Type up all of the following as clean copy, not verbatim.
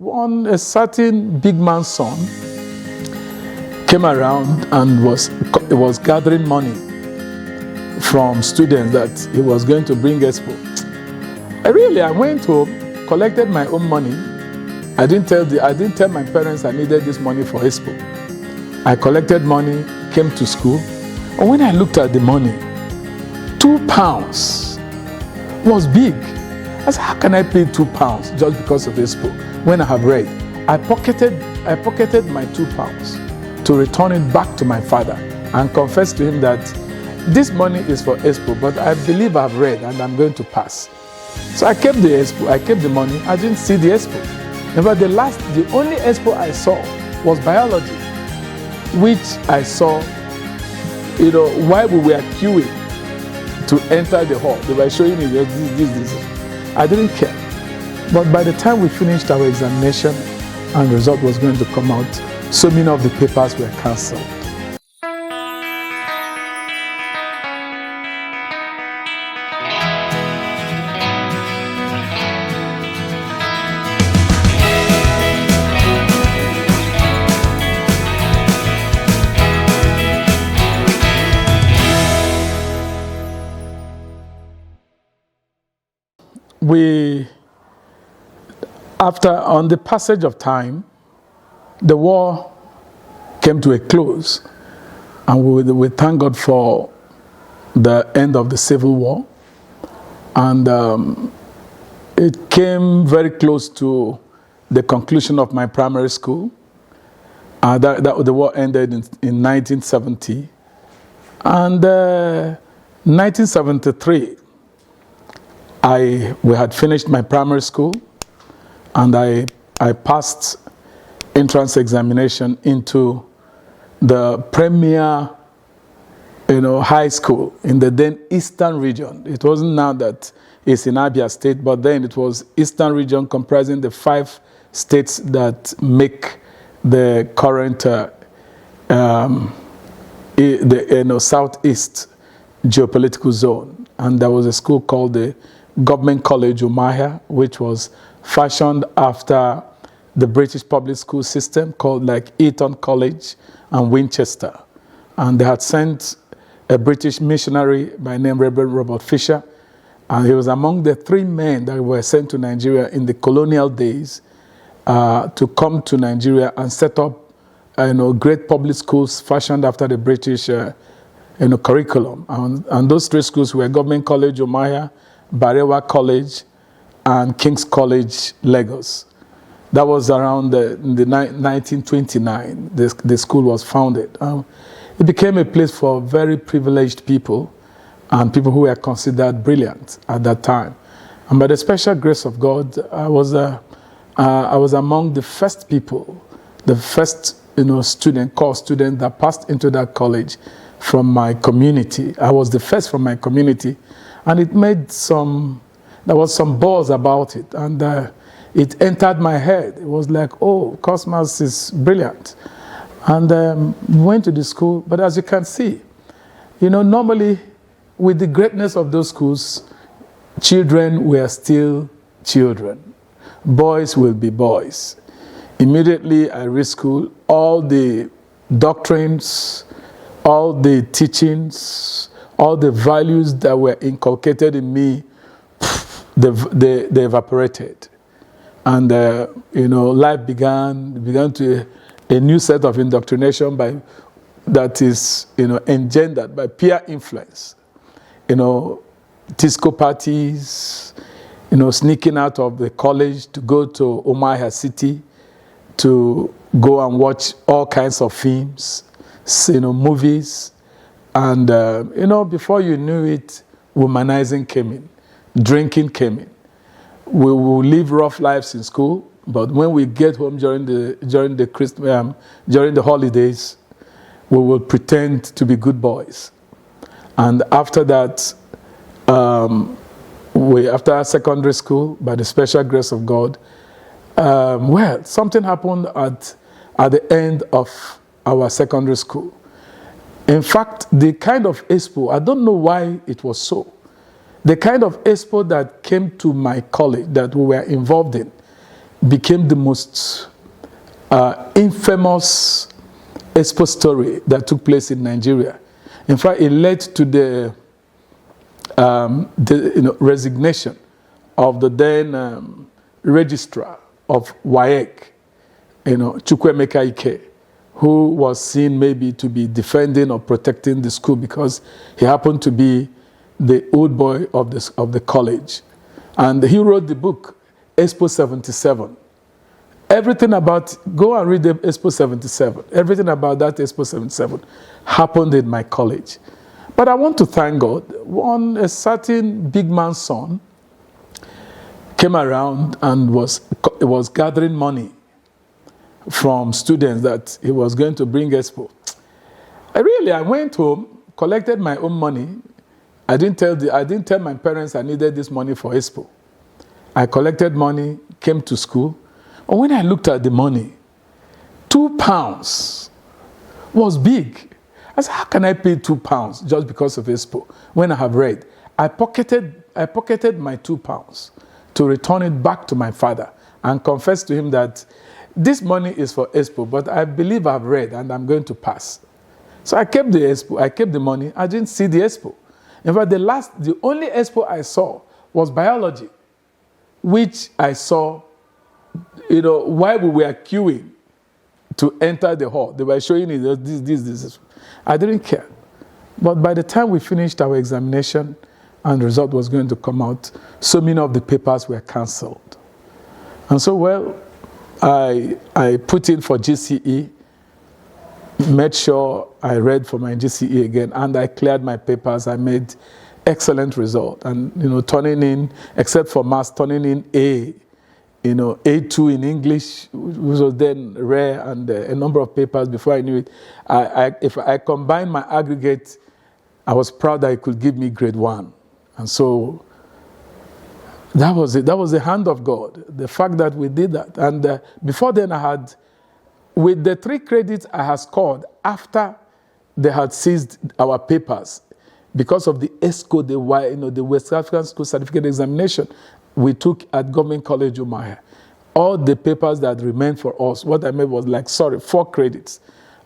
a certain big man's son came around and was gathering money from students that he was going to bring Expo. I went home, collected my own money. I didn't tell my parents I needed this money for Expo. I collected money, came to school, and when I looked at the money, £2 was big. I said, how can I pay £2 just because of Expo when I have read? I pocketed my £2 to return it back to my father and confess to him that this money is for Expo, but I believe I've read and I'm going to pass. So I kept the Expo, I kept the money. I didn't see the Expo. The only Expo I saw was biology, which I saw, while we were queuing to enter the hall. They were showing me this. I didn't care. But by the time we finished our examination and the result was going to come out, so many of the papers were cancelled. On the passage of time, the war came to a close, and we thank God for the end of the Civil War. And it came very close to the conclusion of my primary school. The war ended in 1970. And 1973, we had finished my primary school, and I passed entrance examination into the premier, high school in the then Eastern region. It wasn't now that it's in Abia State, but then it was Eastern region comprising the 5 states that make the current Southeast geopolitical zone. And there was a school called the Government College Umuahia, which was fashioned after the British public school system, called like Eton College and Winchester. And they had sent a British missionary by name Reverend Robert Fisher, and he was among the 3 men that were sent to Nigeria in the colonial days to come to Nigeria and set up great public schools fashioned after the British curriculum. And those 3 schools were Government College Umuahia, Barewa College, and King's College, Lagos. That was around the 1929. The school was founded. It became a place for very privileged people and people who were considered brilliant at that time. And by the special grace of God, I was among the first people, the first core student that passed into that college from my community. I was the first from my community, and it made there was some buzz about it, and it entered my head. It was like, oh, Cosmos is brilliant. And went to the school, but as you can see, normally with the greatness of those schools, children were still children. Boys will be boys. Immediately I reached school, all the doctrines, all the teachings, all the values that were inculcated in me, they evaporated. And, life began to a new set of indoctrination that is, engendered by peer influence. Disco parties, sneaking out of the college to go to Umuahia City to go and watch all kinds of films, movies. And, before you knew it, womanizing came in, drinking came in. We will live rough lives in school, but when we get home during the holidays, we will pretend to be good boys. And after that, after secondary school, by the special grace of God, something happened at the end of our secondary school. In fact, the kind of Expo, I don't know why it was so. The kind of Expo that came to my college that we were involved in, became the most infamous Expo story that took place in Nigeria. In fact, it led to the resignation of the then registrar of WAEC, Chukwuemeka Ike, who was seen maybe to be defending or protecting the school because he happened to be the old boy of the college. And he wrote the book, Expo 77. Everything about, go and read the Expo 77. Everything about that Expo 77 happened in my college. But I want to thank God. A certain big man's son came around and was gathering money from students that he was going to bring Expo. I went home, collected my own money. I didn't tell my parents I needed this money for Expo. I collected money, came to school. And when I looked at the money, £2 was big. I said, how can I pay £2 just because of Expo? When I have read, I pocketed my £2 to return it back to my father and confess to him that this money is for Expo, but I believe I've read and I'm going to pass. So I kept the Expo, I kept the money. I didn't see the Expo. In fact, the only Expo I saw was biology, which I saw, while we were queuing to enter the hall. They were showing me this. I didn't care. But by the time we finished our examination and the result was going to come out, so many of the papers were cancelled. And so, I put in for GCE, made sure I read for my GCE again, and I cleared my papers. I made excellent result. And, turning in, except for maths, turning in A, A2 in English, which was then rare, and a number of papers before I knew it. If I combined my aggregate, I was proud that it could give me grade 1. And so that was it. That was the hand of God, the fact that we did that. And before then, with the 3 credits I had scored after they had seized our papers, because of the ESCO, the West African School Certificate Examination, we took at Government College Umuahia. All the papers that remained for us, what I made was 4 credits.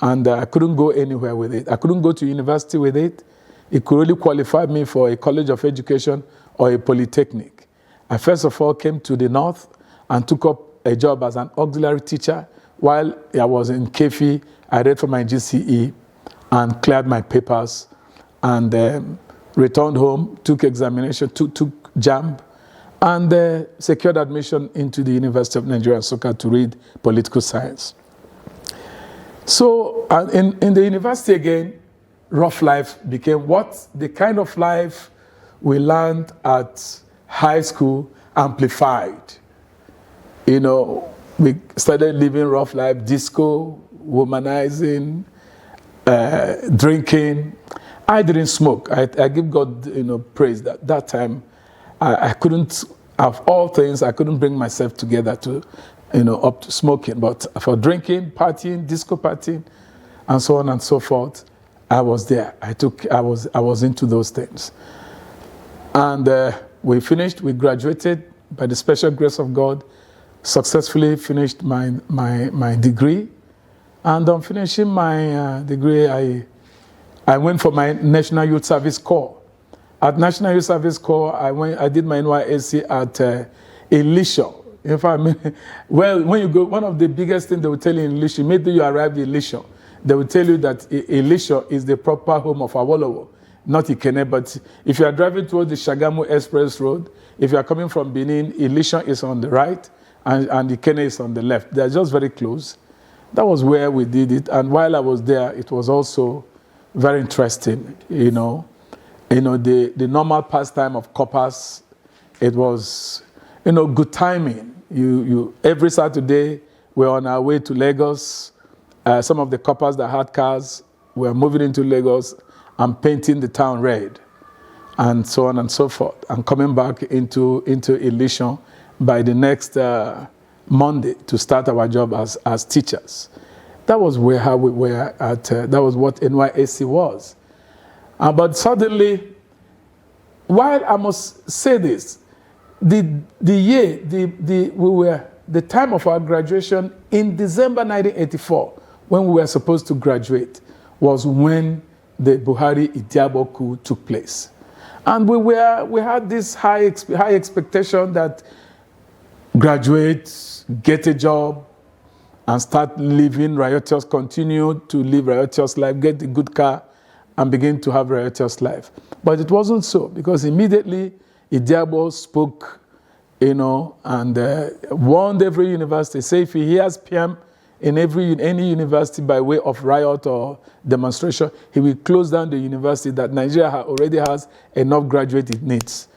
And I couldn't go anywhere with it. I couldn't go to university with it. It could only qualify me for a college of education or a polytechnic. I first of all came to the north and took up a job as an auxiliary teacher. While I was in Kefi, I read for my GCE and cleared my papers and returned home, took examination, took JAMB, and secured admission into the University of Nigeria, Nsukka, to read political science. So in the university again, rough life became the kind of life we learned at high school amplified. We started living rough life, disco, womanizing, drinking. I didn't smoke. I give God praise that time I couldn't, of all things, I couldn't bring myself together to, up to smoking. But for drinking, partying, disco partying, and so on and so forth, I was there. I was into those things. And we graduated by the special grace of God, successfully finished my degree. And on finishing my degree, I went for my National Youth Service Corps. At National Youth Service Corps, I did my NYSC at Elisha. In fact, when you go, one of the biggest things they will tell you in Elisha, maybe you arrive in Elisha, they will tell you that Elisha is the proper home of Awolowo, not Ikene. But if you are driving towards the Shagamu Express Road, if you are coming from Benin, Elisha is on the right, and Ikene is on the left. They're just very close. That was where we did it. And while I was there, it was also very interesting, the normal pastime of coppers. It was, good timing. Every Saturday, we're on our way to Lagos. Some of the coppers that had cars were moving into Lagos and painting the town red, and so on and so forth, and coming back into Elisha by the next Monday to start our job as teachers. That was how we were at. That was what NYSC was. But suddenly, while I must say this, we were the time of our graduation in December 1984, when we were supposed to graduate, was when the Buhari Idiabo coup took place. And we had this high expectation that graduate, get a job, and start living riotous, continue to live riotous life, get a good car, and begin to have riotous life. But it wasn't so, because immediately Idiabo spoke, and warned every university, say if he hears PM in any university by way of riot or demonstration, he will close down the university that Nigeria already has enough graduates it needs.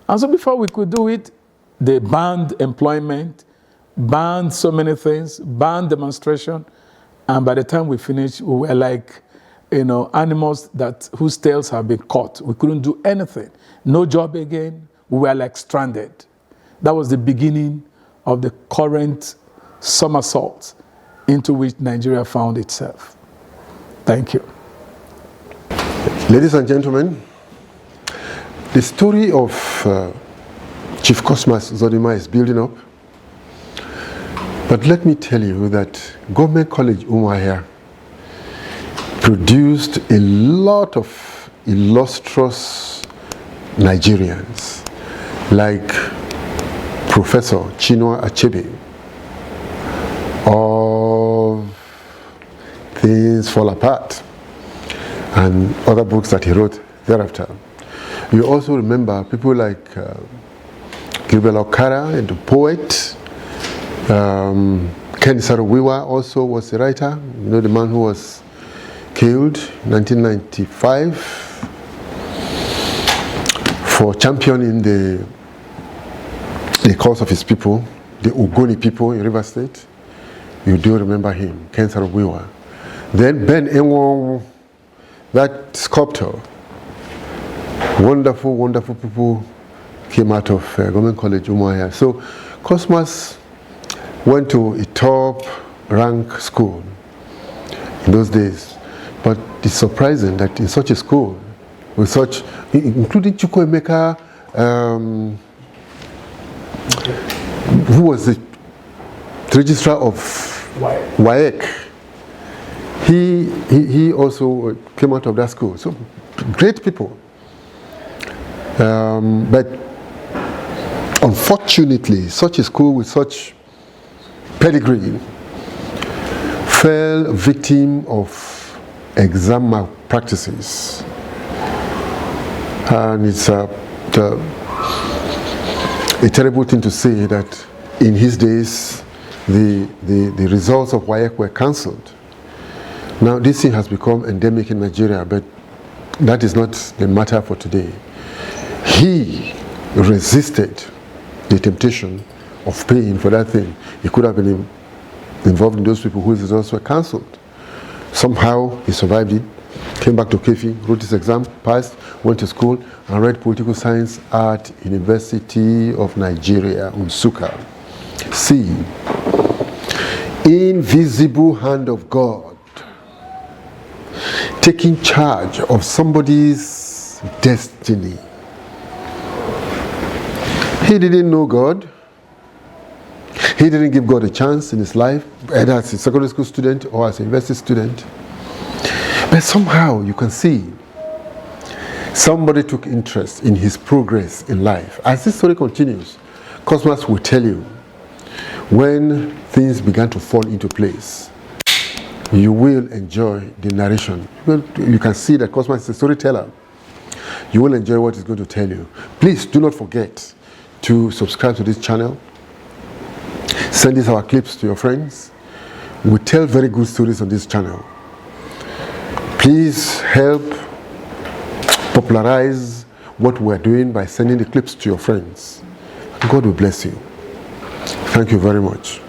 And so before we could do it, they banned employment, banned so many things, banned demonstration, and by the time we finished, we were like, animals whose tails have been caught. We couldn't do anything. No job again. We were like stranded. That was the beginning of the current somersault into which Nigeria found itself. Thank you. Ladies and gentlemen, the story of Chief Cosmas Zodima is building up. But let me tell you that Government College Umuahia produced a lot of illustrious Nigerians, like Professor Chinua Achebe of Things Fall Apart and other books that he wrote thereafter. You also remember people like Gilbert Okara, the poet, Ken Saro-Wiwa also was a writer, the man who was killed in 1995 for championing the cause of his people, the Ogoni people in River State. You do remember him, Ken Saro-Wiwa. Then Ben Enwong, that sculptor. Wonderful, wonderful people came out of Government College Umuahia. So Cosmas went to a top rank school in those days. But it's surprising that in such a school, with such, including Chukwuemeka, who was the registrar of WAEC, he also came out of that school. So great people. But unfortunately, such a school with such pedigree fell victim of exam malpractices. And it's a terrible thing to say that in his days, the results of WAEC were cancelled. Now, this thing has become endemic in Nigeria, but that is not the matter for today. He resisted the temptation of paying for that thing. He could have been involved in those people whose results were cancelled. Somehow, he survived it, came back to Kefi, wrote his exam, passed, went to school, and read political science at University of Nigeria, Nsukka. See, invisible hand of God taking charge of somebody's destiny. He didn't know God. He didn't give God a chance in his life, either as a secondary school student or as a university student. But somehow you can see somebody took interest in his progress in life. As this story continues, Cosmas will tell you when things began to fall into place. You will enjoy the narration. You can see that Cosmas is a storyteller. You will enjoy what he's going to tell you. Please do not forget to subscribe to this channel. Send these our clips to your friends. We tell very good stories on this channel. Please help popularize what we're doing by sending the clips to your friends. God will bless you. Thank you very much.